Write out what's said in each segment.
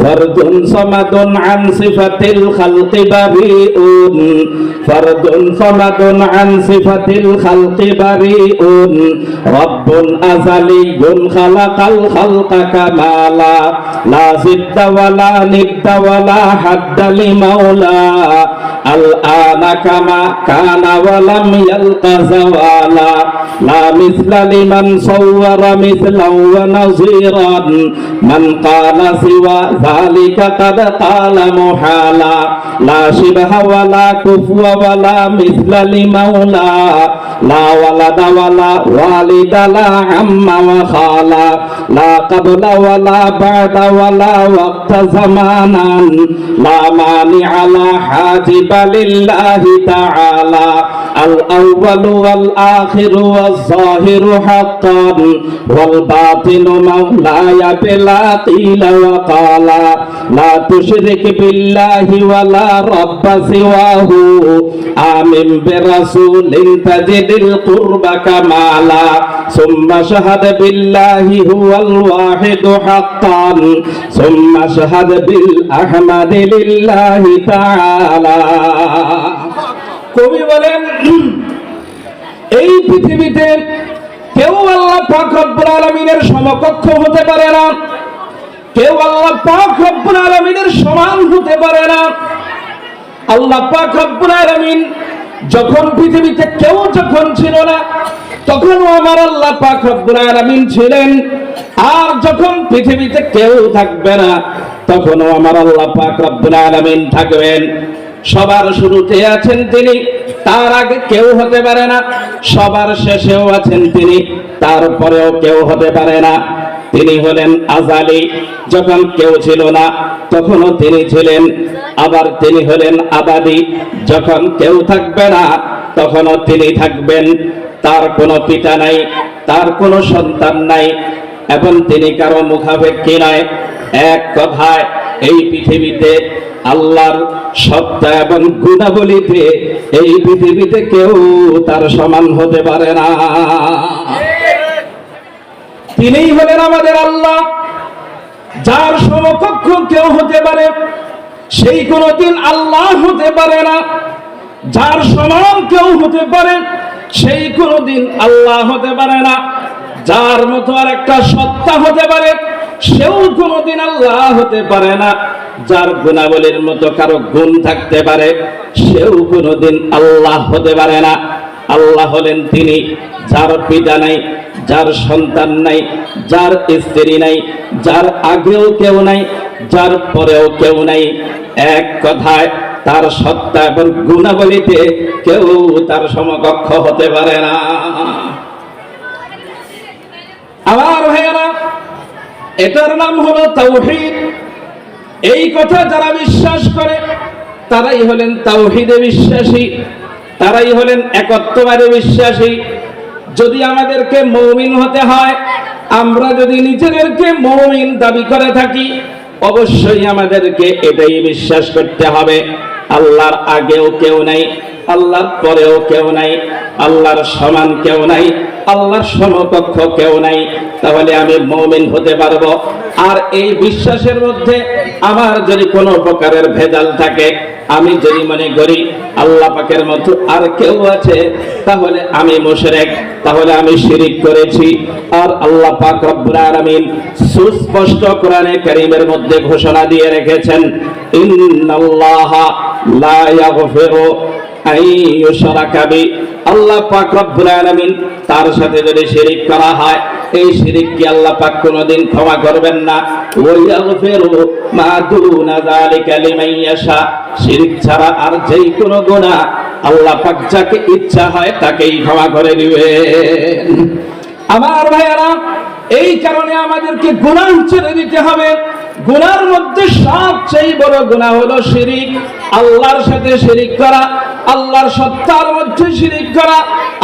ফরদুন সামাদুন আন সিফাতিল খালকি বারিউন ফরদুন সামাদুন আন সিফাতিল খালকি বারিউন রব্বুন আযালিয়ুন খালাকাল খালকা কামালা লা জিদ্দা ওয়ালা নিদ্দা ওয়ালা হাদ্দা লিমাওলা আল আনা কামা কানা ওয়ালাম ইয়ালকা যাওয়ালা লা মিসলা লিমান সাওয়ারা মিসলান ওয়া নাযীরান মান কালা সিওয়া যালিকা কাদ কালা মুহালা লা শিবহা ওয়ালা কুফওয়া ওয়ালা মিসলা লিমাওলা লা ওয়ালাদা ওয়ালা ওয়ালিদা লা আম্মা ওয়া খালা লা ক্বাবলা ওয়ালা বা'দা ওয়ালা ওয়াক্তা জামানান লা মানি'a লা হাজিবা লিল্লাহি তাআলা আল আউয়ালু ওয়াল আখিরু ওয়াজ যাহিরু হাক্কান ওয়াল বাতিনু মাওলায়া বিলা কিলা ওয়া ক্বালা লা তুশরিক বিল্লাহি ওয়ালা রাব্বা সিওয়াহু আমিন বিরাসূলিন তাজিদিল কুরবা কামালা সুম্মা শাহাদ বিল্লাহি হুয়াল ওয়াহিদু হাক্কান সুম্মা শাহাদ বিল আহমাদি লিল্লাহি তাআলা। কবি বলেন এই পৃথিবীতে কেউ আল্লাহ পাক রব্বুল আলামিনের সমকক্ষ হতে পারে না, কেউ আল্লাহ পাক রব্বুল আলামিনের সমান হতে পারে না। আল্লাহ পাক রব্বুল আলামিন যখন পৃথিবীতে কেউ যখন ছিল না তখনও আমার আল্লাহ পাক রব্বুল আলামিন ছিলেন, আর যখন পৃথিবীতে কেউ থাকবে না তখনও আমার আল্লাহ পাক রব্বুল আলামিন থাকবেন। সবার শুরুতে আছেন তিনি, তার আগে কেউ হতে পারে না। সবার শেষেও আছেন তিনি, তারপরেও কেউ হতে পারে না। তিনি হলেন আযালি, যখন কেউ ছিল না তখনও তিনি ছিলেন। আবার তিনি হলেন আবাদি, যখন কেউ থাকবে না তখনও তিনি থাকবেন। তার কোনো পিতা নাই, তার কোনো সন্তান নাই, এবং তিনি কারো মুখাপেক্ষী নয়। এক কথায় এই পৃথিবীতে আল্লাহর সত্তা এবং গুণাবলীতে এই পৃথিবীতে কেউ তার সমান হতে পারে না। তিনিই হলেন আমাদের আল্লাহ, যার সমকক্ষ কেউ হতে পারে সেই কোনদিন আল্লাহ হতে পারে না। যার সমান কেউ হতে পারে সেই কোনদিন আল্লাহ হতে পারে না। যার মতো আর একটা সত্তা হতে পারে সেও কোনদিন আল্লাহ হতে পারে না। যার গুণাবলীর মতো কারো গুণ থাকতে পারে সেও কোনদিন আল্লাহ হতে পারে না। আল্লাহ হলেন তিনি, যার পিতা নাই, যার সন্তান নাই, যার স্ত্রী নাই, যার আগেও কেউ নাই, যার পরেও কেউ নাই। এক কথায় তার সত্তা এবং গুণাবলীতে কেউ তার সমকক্ষ হতে পারে না। আমার ভাইয়েরা, এটার নাম হলো তাওহীদ। এই কথা যারা বিশ্বাস করে তারাই হলেন তাওহীদে বিশ্বাসী, তারাই হলেন একত্ববাদে বিশ্বাসী। যদি আমাদেরকে মুমিন হতে হয়, আমরা যদি নিজেদেরকে মুমিন দাবি করে থাকি, অবশ্যই আমাদেরকে এটাই বিশ্বাস করতে হবে আল্লাহর আগেও কেউ নাই, আল্লাহর পরেও কেউ নাই, আল্লাহর সমান কেউ নাই, আল্লাহর সমকক্ষ কেউ নাই। তাহলে আমি মুমিন হতে পারবো। আর এই বিশ্বাসের মধ্যে আমার যদি কোনো প্রকারের ভেজাল থাকে, আমি যদি মনে করি আল্লাহ পাকের মতো আর কেউ আছে, তাহলে আমি মুশরিক, তাহলে আমি শিরিক করেছি। আর আল্লাহ পাক রব্বুল আলামিন সুস্পষ্ট কোরআনে কারীমের মধ্যে ঘোষণা দিয়ে রেখেছেন, ইন্নাল্লাহা লা ইয়াগফিরু আন ইউশরাকা বি। আল্লাহ পাক রব্বুল আলামিন তার সাথে যদি শিরিক করা হয়, এই শিরিককে আল্লাহ পাক কোনদিন ক্ষমা করবেন না। ওয়া ইয়াগফিরু মা দুনা যালিকা লিমান ইয়াশা। শিরিক ছাড়া আর যেই কোনো গুনাহ আল্লাহ পাক যাকে ইচ্ছা হয় তাকেই ক্ষমা করে দিবেন। আমার ভাইয়েরা, এই কারণে আমাদেরকে গুনাহ ছেড়ে দিতে হবে। গুনার মধ্যে সবচেয়ে বড় গুনাহ হলো শিরিক, আল্লাহর সাথে শিরিক করা, আল্লাহর সত্তার মধ্যে শিরিক করা,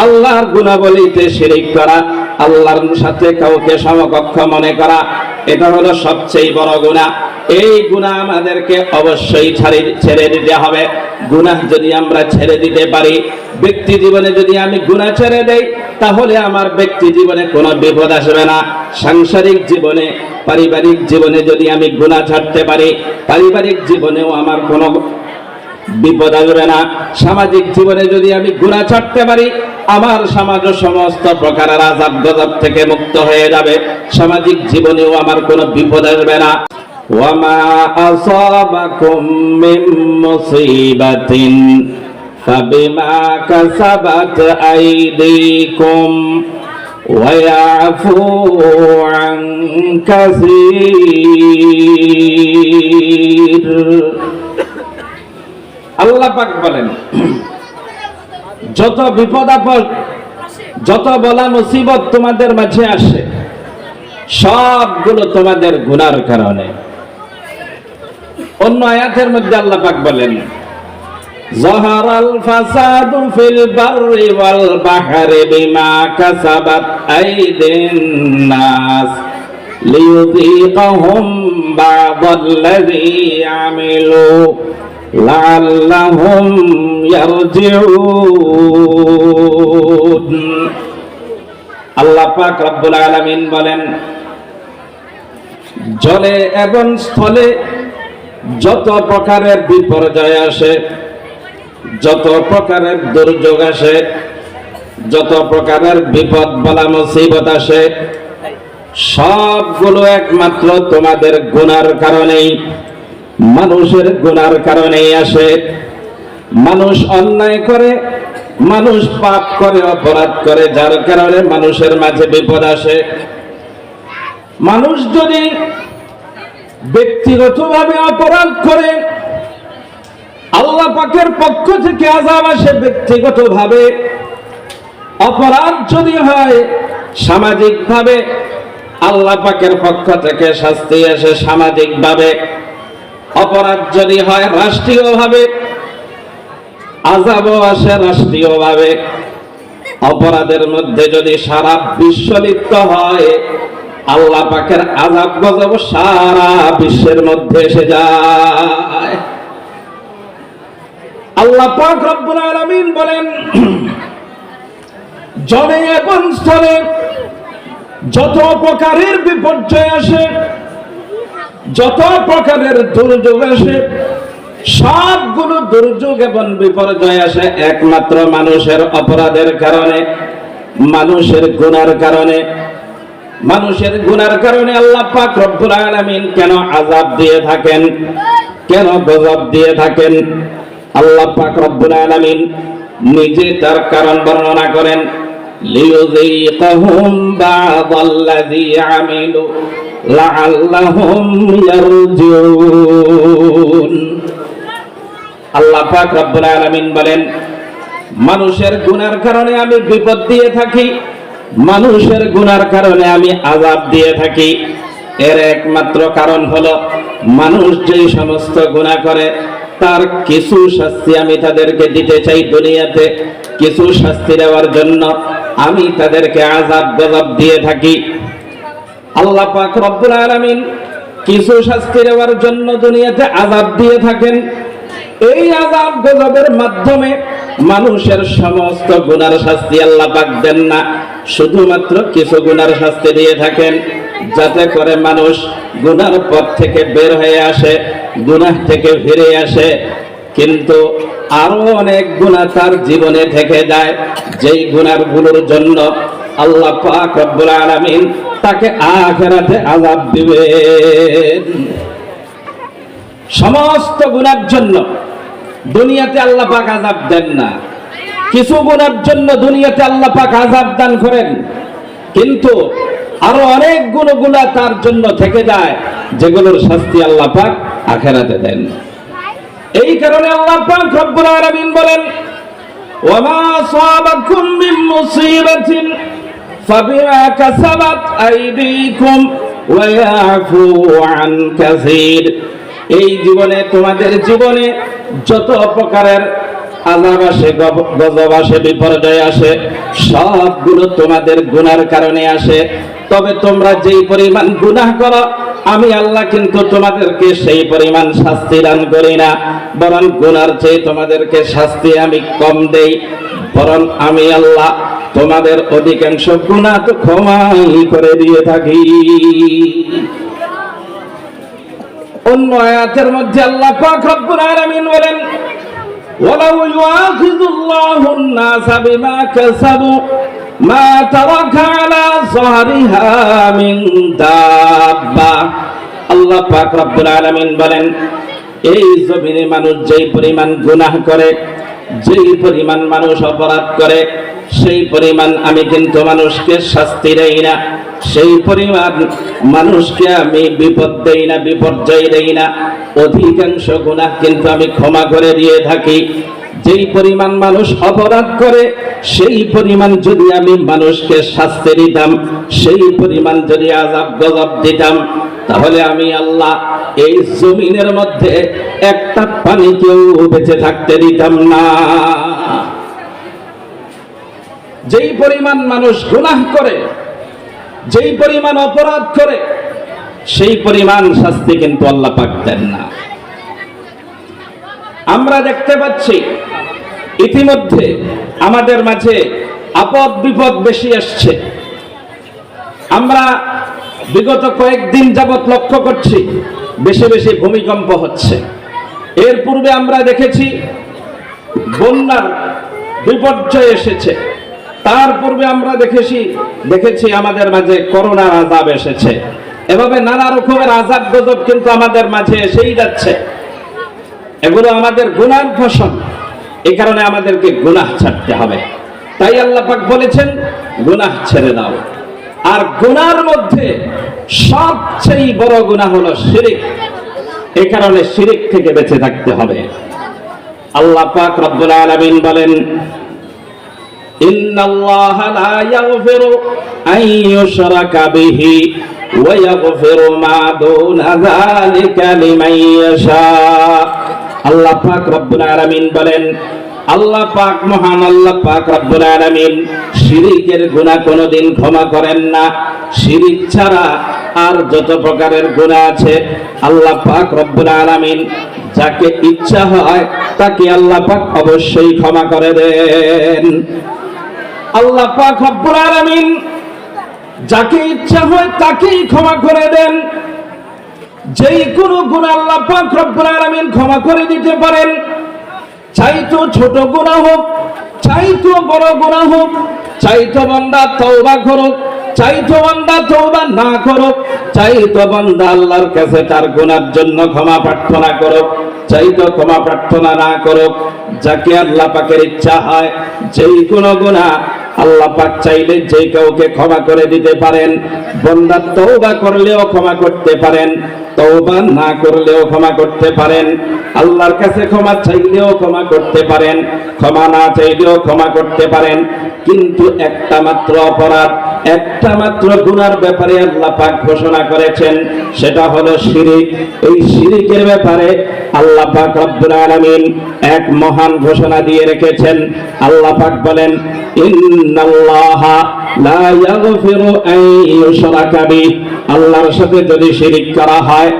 আল্লাহর গুণাবলীতে শিরিক করা। আল্লাহর সাথে কাউকে সমকক্ষ মনে করা, এটা হলো সবচেয়ে বড় গুনাহ। এই গুনাহ আমাদেরকে অবশ্যই ছেড়ে দিতে হবে। গুনাহ যদি আমরা ছেড়ে দিতে পারি, ব্যক্তি জীবনে যদি আমি গুনাহ ছেড়ে দেই, তাহলে আমার ব্যক্তি জীবনে কোনো বিপদ আসবে না। সাংসারিক জীবনে, পারিবারিক জীবনে যদি আমি গুনাহ ছাড়তে পারি, পারিবারিক জীবনেও আমার কোনো বিপদ আসবে না। সামাজিক জীবনে যদি আমি গুনাহ ছাড়তে পারি, আমার সমাজ সমস্ত প্রকারের আযাব গজব থেকে মুক্ত হয়ে যাবে। সামাজিক জীবনেও আমার কোনো বিপদ আসবে না। ওয়ামা আসাবাকুম মিন মুসিবাতিন ফাবিমা কাসাবাত আইদিকুম ওয়া ইয়াফু আন কাসীর। আল্লাহ পাক বলেন, যত বিপদ আপদ, যত বলা মুসিবত তোমাদের মাঝে আসে, সবগুলো তোমাদের গুনার কারণে। অন্য আয়াতের মধ্যে আল্লাহ পাক বলেন, যাহারাল ফাসাদু ফিল বাররি ওয়াল বাহরি বিমা কাসাবাত আইদিন নাস লিয়ুযীকাহুম বা'দাল্লাযী আমিলু লাআল্লাহুম ইয়ারজিউন। আল্লাহ পাক রব্বুল আলামিন বলেন, জলে এবং স্থলে যত প্রকারের বিপর্যয় আসে, যত প্রকারের দুর্যোগ আসে, যত প্রকারের বিপদ বলা মুসিবত আসে, সবগুলো একমাত্র তোমাদের গুনার কারণেই, মানুষের গুনার কারণেই আসে। মানুষ অন্যায় করে, মানুষ পাপ করে, অপরাধ করে, যার কারণে মানুষের মাঝে বিপদ আসে। মানুষ যদি ব্যক্তিগতভাবে অপরাধ করে, আল্লাহ পাকের পক্ষ থেকে আযাব আসে ব্যক্তিগতভাবে। অপরাধ যদি হয় সামাজিকভাবে, আল্লাহ পাকের পক্ষ থেকে শাস্তি আসে সামাজিকভাবে। অপরাধ যদি হয় রাষ্ট্রীয়ভাবে, আযাবও আসে রাষ্ট্রীয়ভাবে। অপরাধের মধ্যে যদি সারা বিশ্ব লিপ্ত হয়, আল্লাহ পাকের আযাব গজব সারা বিশ্বের মধ্যে এসে যায়। আল্লাহ পাক রব্বুল আলামিন বলেন, জলে এবং স্থলে যত প্রকারের বিপর্যয় আসে, যত প্রকারের দুর্যোগ আসে, সবগুলো দুর্যোগ এবং বিপর্যয় আসে একমাত্র মানুষের অপরাধের কারণে, মানুষের গুনার কারণে। মানুষের গুনার কারণে আল্লাহ পাক রব্বুল আলামিন কেন আযাব দিয়ে থাকেন, কেন গজব দিয়ে থাকেন? আল্লাহ পাক রব্বুল আলামিন নিজে তার কারণ বর্ণনা করেন, লিয়ুযীকাহুম বা'দাল্লাযী আমিলু লাআল্লাহুম ইয়ারজিউন। আল্লাহ পাক রব্বুল আলামিন বলেন, মানুষের গুনার কারণে আমি বিপদ দিয়ে থাকি, মানুষের গুনার কারণে আমি আযাব দিয়ে থাকি। এর একমাত্র কারণ হলো, মানুষ যেই সমস্ত গুনাহ করে তার কিছু শাস্তি আমি তাদেরকে দিতে চাই দুনিয়াতে। কিছু শাস্তি দেওয়ার জন্য আমি তাদেরকে আযাব গজব দিয়ে থাকি। আল্লাহ পাক রব্বুল আলামিন কিছু শাস্তি দেওয়ার জন্য দুনিয়াতে আযাব দিয়ে থাকেন। এই আযাব গজবের মাধ্যমে মানুষের সমস্ত গুনার শাস্তি আল্লাহ পাক দেন না, শুধুমাত্র কিছু গুনার শাস্তি দিয়ে থাকেন, যাতে করে মানুষ গুনার পথ থেকে বের হয়ে আসে, গুনাহ থেকে ফিরে আসে। কিন্তু আরো অনেক গুনাহ তার জীবনে থেকে যায়, যেই গুনাহগুলোর জন্য আল্লাহ পাক রব্বুল আলামিন তাকে আখিরাতে আযাব দিবেন। সমস্ত গুনার জন্য দুনিয়াতে আল্লাহ পাক আযাব দেন না, কিছু গুনার জন্য দুনিয়াতে আল্লাহ পাক আযাব দান করেন, কিন্তু আরো অনেক গুনাহগুলো তার জন্য থেকে যায়, যেগুলোর শাস্তি আল্লাহ পাক আখিরাতে দেন। এই কারণে আল্লাহ পাক রব্বুল আলামিন বলেন, ওয়ামা আসাবাকুম মিন মুসিবাতিন ফাবিমা কাসাবাত আইদিকুম ওয়া ইয়াফু আন কাসীর। এই জীবনে, তোমাদের জীবনে যত প্রকারের আযাব আসে, গজব আসে, বিপর্যয় আসে, সবগুলো তোমাদের গুনার কারণে আসে। তবে তোমরা যেই পরিমাণ গুনাহ করো, আমি আল্লাহ কিন্তু তোমাদেরকে সেই পরিমাণ শাস্তি দান করি না, বরং গুনার চেয়ে তোমাদেরকে শাস্তি আমি কম দেই। বরং আমি আল্লাহ তোমাদের অধিকাংশ গুনাহ তো ক্ষমাই করে দিয়ে থাকি। অন্য আয়াতের মধ্যে আল্লাহ পাক রব্বুল আলামিন বলেন, ওয়ালাউ ইউআখিযুল্লাহুন নাসা বিমা কাসাবু মা তারাকা আলা যাহরিহা মিন দাব্বা। আল্লাহ পাক রব্বুল আলামিন বলেন, এই জমিনে মানুষ যেই পরিমাণ গুনাহ করে, যেই পরিমাণ মানুষ অপরাধ করে, সেই পরিমাণ আমি কিন্তু মানুষকে শাস্তি দেই না, সেই পরিমাণ মানুষকে আমি বিপদ দেই না, বিপর্যয় দেই না। অধিকাংশ গুনাহ কিন্তু আমি ক্ষমা করে দিয়ে থাকি। যেই পরিমাণ মানুষ অপরাধ করে, সেই পরিমাণ যদি আমি মানুষকে শাস্তি দিতাম, সেই পরিমাণ যদি আযাব গজব দিতাম, তাহলে আমি আল্লাহ এই জমিনের মধ্যে একটা পানিকেও বেঁচে থাকতে দিতাম না। যেই পরিমাণ মানুষ গুনাহ করে, যেই পরিমাণ অপরাধ করে, সেই পরিমাণ শাস্তি কিন্তু আল্লাহ পাক দেন না। আমরা দেখতে পাচ্ছি ইতিমধ্যে আমাদের মাঝে আপদ বিপদ বেশি আসছে। আমরা বিগত কয়েকদিন যাবৎ লক্ষ্য করছি বেশি বেশি ভূমিকম্প হচ্ছে। এর পূর্বে আমরা দেখেছি বন্যার বিপর্যয় এসেছে। তার পূর্বে আমরা দেখেছি আমাদের মাঝে করোনার আযাব এসেছে। এভাবে নানা রকমের আযাব গজব কিন্তু আমাদের মাঝে এসেই যাচ্ছে। এগুলো আমাদের গুনার ফসল। এই কারণে আমাদেরকে গুনাহ ছাড়তে হবে। তাই আল্লাহ পাক বলেছেন, গুনাহ ছেড়ে দাও। আর গুনার মধ্যে সবচেয়ে বড় গুনাহ হলো শিরক। এই কারণে শিরক থেকে বেঁচে থাকতে হবে। আল্লাহ পাক রব্বুল আলামিন বলেন, ইন্নাল্লাহা লা ইয়াগফিরু আন ইউশরাকা বিহি ওয়া ইয়াগফিরু মা দুনা যালিকা লিমান ইয়াশা। আল্লাহ পাক রব্বুল আলামিন বলেন, আল্লাহ পাক মহান আল্লাহ পাক রব্বুল আলামিন শিরকের গুনাহ কোনোদিন ক্ষমা করেন না। শিরক ছাড়া আর যত প্রকারের গুনাহ আছে, আল্লাহ পাক রব্বুল আলামিন যাকে ইচ্ছা হয় তাকে আল্লাহ পাক অবশ্যই ক্ষমা করে দেন। আল্লাহ পাক রব্বুল আলামিন যাকে ইচ্ছা হয় তাকেই ক্ষমা করে দেন। যেই কোনো গুনাহ আল্লাহ পাক রব্বুল আলামিন ক্ষমা করে দিতে পারেন। চাইতো ছোট গুনাহ হোক, চাইতো বড় গুনাহ হোক, চাইতো বান্দা তওবা করুক, চাইতো বান্দা তওবা না করুক, চাইতো বান্দা আল্লাহর কাছে তার গুনার জন্য ক্ষমা প্রার্থনা করুক, চাইতো ক্ষমা প্রার্থনা না করুক, যাকে আল্লাহ পাকের ইচ্ছা হয় যেই কোনো গুনাহ আল্লাহ পাক চাইলে যে কাউকে ক্ষমা করে দিতে পারেন। বান্দা তওবা করলেও ক্ষমা করতে পারেন, তওবা না করলেও ক্ষমা করতে পারেন, আল্লাহর কাছে ক্ষমা চাইলেও ক্ষমা করতে পারেন, ক্ষমা না চাইলেও ক্ষমা করতে পারেন। কিন্তু একটা মাত্র অপরাধ, একটা মাত্র গুনার ব্যাপারে আল্লাহ পাক ঘোষণা করেছেন, সেটা হলো শিরক। এই শিরকের ব্যাপারে আল্লাহ পাক রব্বুল আলামিন এক মহান ঘোষণা দিয়ে রেখেছেন। আল্লাহ পাক বলেন, ইন্নাল্লাহা লা ইয়াগফিরু আন ইউশরাকা বিহি। আল্লাহর সাথে যদি শিরক করা হয়,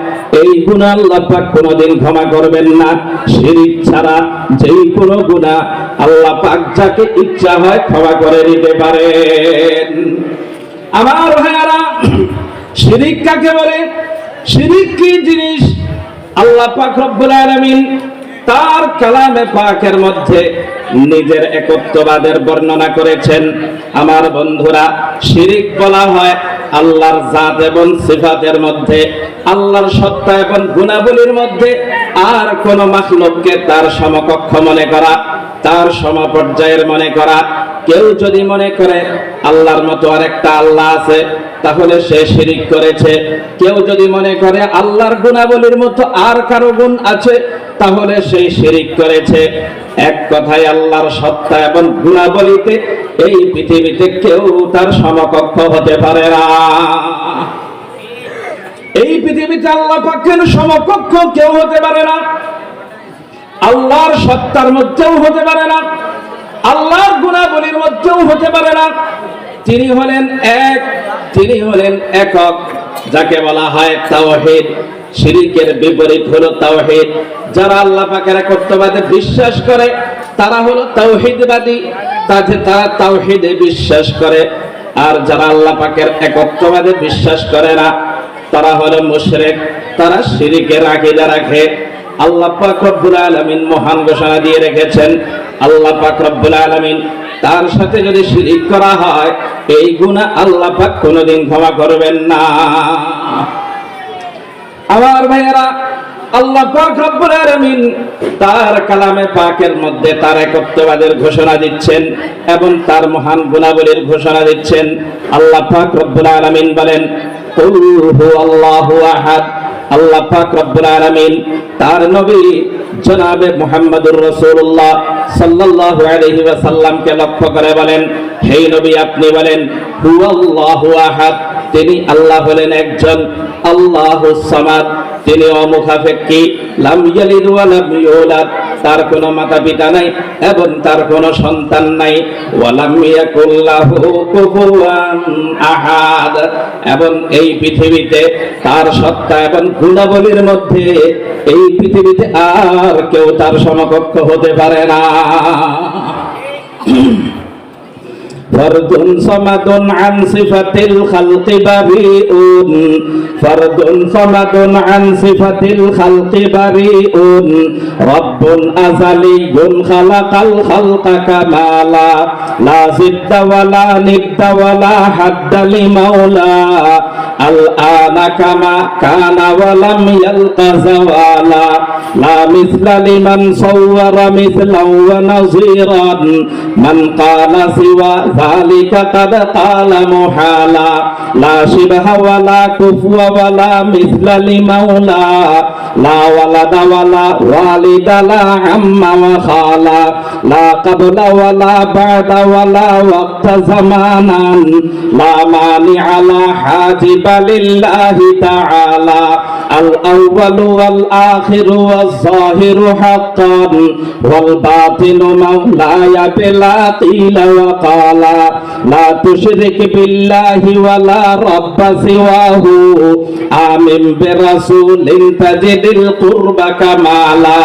এই গুনাহ আল্লাহ পাক কোনোদিন ক্ষমা করবেন না। শিরক ছাড়া যেই কোনো গুনাহ আল্লাহ পাক যাকে ইচ্ছা হয় ক্ষমা করে দিতে পারেন। আমার ভাইয়ারা, শিরক কাকে বলে? শিরক কি জিনিস? আল্লাহ পাক রব্বুল আলামিন তার কালামে পাকের মধ্যে নিজের একত্ববাদের বর্ণনা করেছেন। আমার বন্ধুরা, শিরক বলা হয় আল্লাহর জাত এবং সিফাতের মধ্যে, আল্লাহর সত্তা এবং গুণাবলীর মধ্যে আর কোন মাখলুককে তার সমকক্ষ মনে করা, তার সমপর্যায়ের মনে করা। কেউ যদি মনে করে আল্লাহর মতো আরেকটা আল্লাহ আছে, তাহলে সে শিরক করেছে। কেউ যদি মনে করে আল্লাহর গুণাবলীর মতো আর কারো গুণ আছে, তাহলে সে শিরক করেছে। এক কথায় আল্লাহর সত্তা এবং গুণাবলীতে এই পৃথিবীতে কেউ তার সমকক্ষ হতে পারে না। এই পৃথিবীতে আল্লাহ পাকের সমকক্ষ কেউ হতে পারে না। আল্লাহর সত্তার মধ্যেও হতে পারে না, আল্লাহর গুণাবলীর মধ্যেও হতে পারে না। তিনি হলেন এক, তিনি হলেন একক, যাকে বলা হয় তাওহীদ। শিরকের বিপরীত হলো তাওহীদ। যারা আল্লাহ পাকের একত্ববাদে বিশ্বাস করে তারা হলো তাওহীদবাদী, তারা তাওহীদে বিশ্বাস করে। আর যারা আল্লাহ পাকের একত্ববাদে বিশ্বাস করে না তারা হলো মুশরিক, তারা শিরকের আকীদা রাখে। আল্লাহ পাক রব্বুল আলামিন মহান ঘোষণা দিয়ে রেখেছেন, আল্লাহ পাক রব্বুল আলামিন তার সাথে যদি শিরিক করা হয় এই গুনাহ আল্লাহ পাক কোনোদিন ক্ষমা করবেন না। আমার ভাইয়েরা, আল্লাহ পাক রব্বুল আলামিন তার কালামে পাকের মধ্যে তার একত্ববাদের ঘোষণা দিচ্ছেন এবং তার মহান গুণাবলীর ঘোষণা দিচ্ছেন। আল্লাহ পাক রব্বুল আলামিন বলেন, কুল হুয়াল্লাহু আহাদ। আল্লাহ পাক রব্বুল আলামিন তার নবী জনাবে মুহাম্মদুর রাসূলুল্লাহ সাল্লাল্লাহু আলাইহি ওয়াসাল্লামকে লক্ষ্য করে বলেন, হে নবী আপনি বলেন হুয়াল্লাহু আহাদ, তিনি আল্লাহ হলেন একজন, আল্লাহুস সামাদ, তিনি অমুখাপেক্ষী, লাম ইয়ালিদ ওয়া লাম ইউলাদ, তার কোনো মাতা পিতা নাই এবং তার কোনো সন্তান নাই, ওয়া লাম ইয়াকুল লাহু কুফুয়ান আহাদ, এবং এই পৃথিবীতে তার সত্তা এবং গুণাবলীর মধ্যে এই পৃথিবীতে আর কেউ তার সমকক্ষ হতে পারে না। ফরদুন সামাদুন আন সিফাতিল খালকি বারিউন, ফরদুন সামাদুন আন সিফাতিল খালকি বারিউন, রব্বুন আযালিয়ুন খালাকাল খালকা কামালা, লা জিদ্দা ওয়ালা নিদ্দা ওয়ালা হাদ্দা লিমাওলা, আল আনা কামা কানা ওয়ালাম ইয়ালকা যাওয়ালা, লা মিসলা লিমান সাওয়ারা মিসলাও ওয়া নাযীরান, মান ক্বালা সিওয়া যালিকা কাদ ক্বালা মুহালা, লা শিবহা ওয়ালা কুফওয়া ওয়ালা মিসলা লিমাওলা, লা ওয়ালাদা ওয়ালা ওয়ালিদা লা আম্মা ওয়া খালা, লা ক্বাবলা ওয়ালা বা'দা ওয়ালা ওয়াক্তা জামানান, লা মানিআ লা হাজিবা লিল্লাহি তাআলা, আল আউয়ালু ওয়াল আখিরু ওয়াজ যাহিরু হাক্কান, ওয়াল বাতিনু মাওলায়া বিলা কিলা ওয়া ক্বালা, লা তুশরিক বিল্লাহি ওয়ালা রাব্বা সিওয়াহু, আমিন বিরাসূলিন তাজিদিল কুরবা কামালা,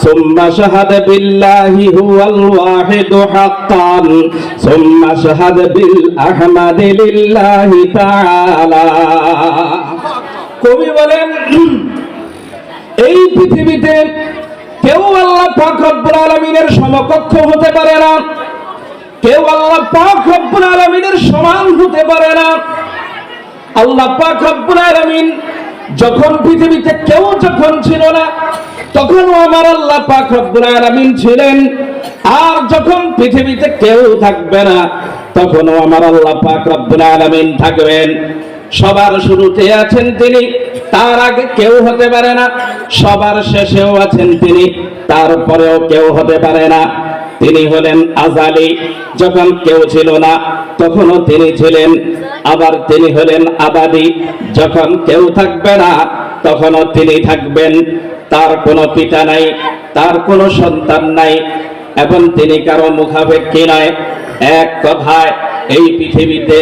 সুম্মা শাহাদ বিল্লাহি হুয়াল ওয়াহিদু হাক্কান, সুম্মা শাহাদ বিল আহমাদি লিল্লাহি তাআলা। কবি বলেন, এই পৃথিবীতে কেউ আল্লাহ পাক রব্বুল আলামিনের সমকক্ষ হতে পারে না, কেউ আল্লাহ পাক রব্বুল আলামিনের সমান হতে পারে না। আল্লাহ পাক রব্বুল আলামিন যখন পৃথিবীতে কেউ যখন ছিল না তখনও আমার আল্লাহ পাক রব্বুল আলামিন ছিলেন, আর যখন পৃথিবীতে কেউ থাকবে না তখনও আমার আল্লাহ পাক রব্বুল আলামিন থাকবেন। সবার শুরুতে আছেন তিনি, তার আগে কেউ হতে পারে না, সবার শেষেও আছেন তিনি, তারপরেও কেউ হতে পারে না। তিনি হলেন আযালি, যখন কেউ ছিল না তখনও তিনি ছিলেন, আবার তিনি হলেন আবাদি, যখন কেউ থাকবে না তখনও তিনি থাকবেন। তার কোনো পিতা নাই, তার কোনো সন্তান নাই এবং তিনি কারো মুখাপেক্ষী নয়। এক কথায় এই পৃথিবীতে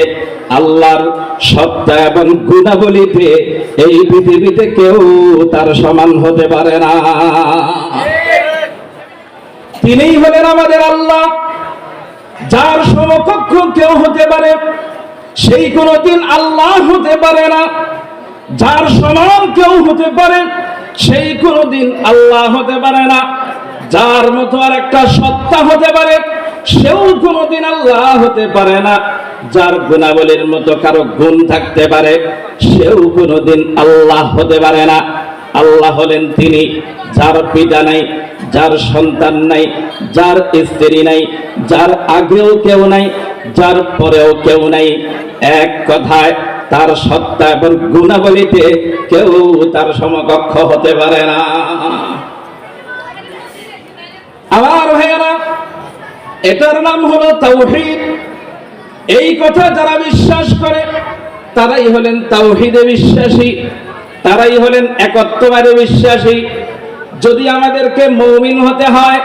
আল্লাহর সত্তা এবং গুণাবলীতে এই পৃথিবীতে কেউ তার সমান হতে পারে না। তিনিই হলেন আমাদের আল্লাহ, যার সমকক্ষ কেউ হতে পারে সেই কোনদিন আল্লাহ হতে পারে না, যার সমান কেউ হতে পারে সেই কোনদিন আল্লাহ হতে পারে না, যার মতো আর একটা সত্তা হতে পারে সেও কোনদিন আল্লাহ হতে পারে না, যার গুণাবলীর মতো কারো গুণ থাকতে পারে সেও কোনদিন আল্লাহ হতে পারে না। আল্লাহ হলেন তিনি, যার পিতা নাই, যার সন্তান নাই, যার স্ত্রী নাই, যার আগেও কেউ নাই, যার পরেও কেউ নাই। এক কথায় তার সত্তা এবং গুণাবলীতে কেউ তার সমকক্ষ হতে পারে না। আমার ভাইয়েরা, এটার নাম হলো তাওহীদ। এই কথা যারা বিশ্বাস করে তারাই হলেন তাওহীদে বিশ্বাসী, তারাই হলেন একত্ববাদে বিশ্বাসী, যদি আমাদেরকে মুমিন হতে হয়,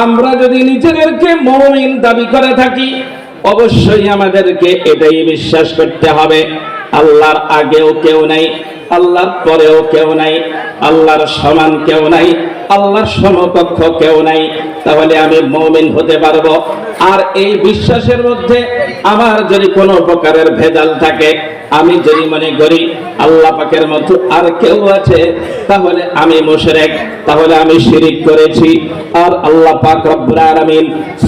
আমরা যদি নিজেদেরকে মুমিন দাবি করে থাকি, অবশ্যই আমাদেরকে এটাই বিশ্বাস করতে হবে, আল্লাহর আগেও কেউ নাই, আল্লাহর পরেও কেউ নাই, আল্লাহর সমান কেউ নাই, আল্লাহর সমকক্ষ কেউ নাই। তাহলে আমি মুমিন হতে পারবো। আর এই বিশ্বাসের মধ্যে আমার যদি কোনো প্রকারের ভেজাল থাকে, আমি যদি মনে করি আল্লাহ পাকের মতো আর কেউ আছে, তাহলে আমি মুশরিক, তাহলে আমি শিরিক করেছি। আর আল্লাহ পাক রব্বুল আলামিন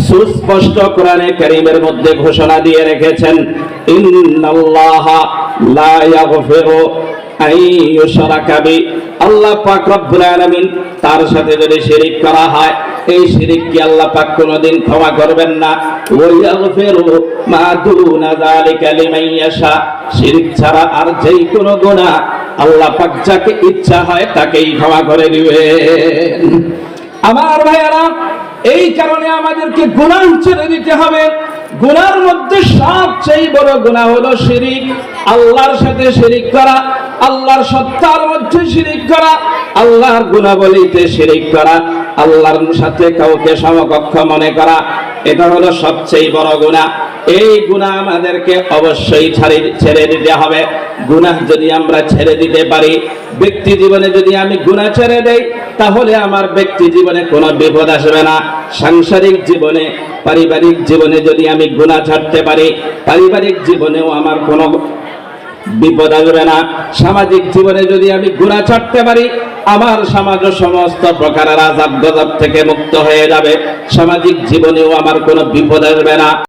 সুস্পষ্ট কোরআনে কারীমের মধ্যে ঘোষণা দিয়ে রেখেছেন, ইন্নাল্লাহা লা ইয়াগফিরু আইয়ুশরাকা বি, আল্লাহ পাক রব্বুল আলামিন তার সাথে যদি শিরিক করা হয়, এই শিরিক কি আল্লাহ পাক কোনদিন ক্ষমা করবেন না। ওয়া ইয়াগফিরু মা দুনা যালিকা লিমান ইয়াশা, শিরিক ছাড়া আর যেই কোনো গুনাহ আল্লাহ পাক যাকে ইচ্ছা হয় তাকেই ক্ষমা করে দিবেন। আমার ভাইয়েরা, এই কারণে আমাদেরকে গুনাহ ছেড়ে দিতে হবে। গুনার মধ্যে সবচেয়ে বড় গুনাহ হলো শিরিক, আল্লাহর সাথে শিরিক করা, আল্লাহর সত্তার মধ্যে শিরিক করা, আল্লাহর গুণাবলীতে শিরিক করা, আল্লাহর সাথে কাউকে সমকক্ষ মনে করা, এটা হলো সবচেয়ে বড় গুনাহ। এই গুনাহ আমাদেরকে অবশ্যই ছেড়ে দিতে হবে। গুনাহ যদি আমরা ছেড়ে দিতে পারি, ব্যক্তি জীবনে যদি আমি গুনাহ ছেড়ে দেই, তাহলে আমার ব্যক্তি জীবনে কোনো বিপদ আসবে না। সাংসারিক জীবনে, পারিবারিক জীবনে যদি আমি গুনাহ ছাড়তে পারি, পারিবারিক জীবনেও আমার কোনো বিপদ আসবে না। সামাজিক জীবনে যদি আমি গুনাহ ছাড়তে পারি, আমার সমাজ সমস্ত প্রকারের আযাব গজব থেকে মুক্ত হয়ে যাবে। সামাজিক জীবনেও আমার কোনো বিপদ আসবে না।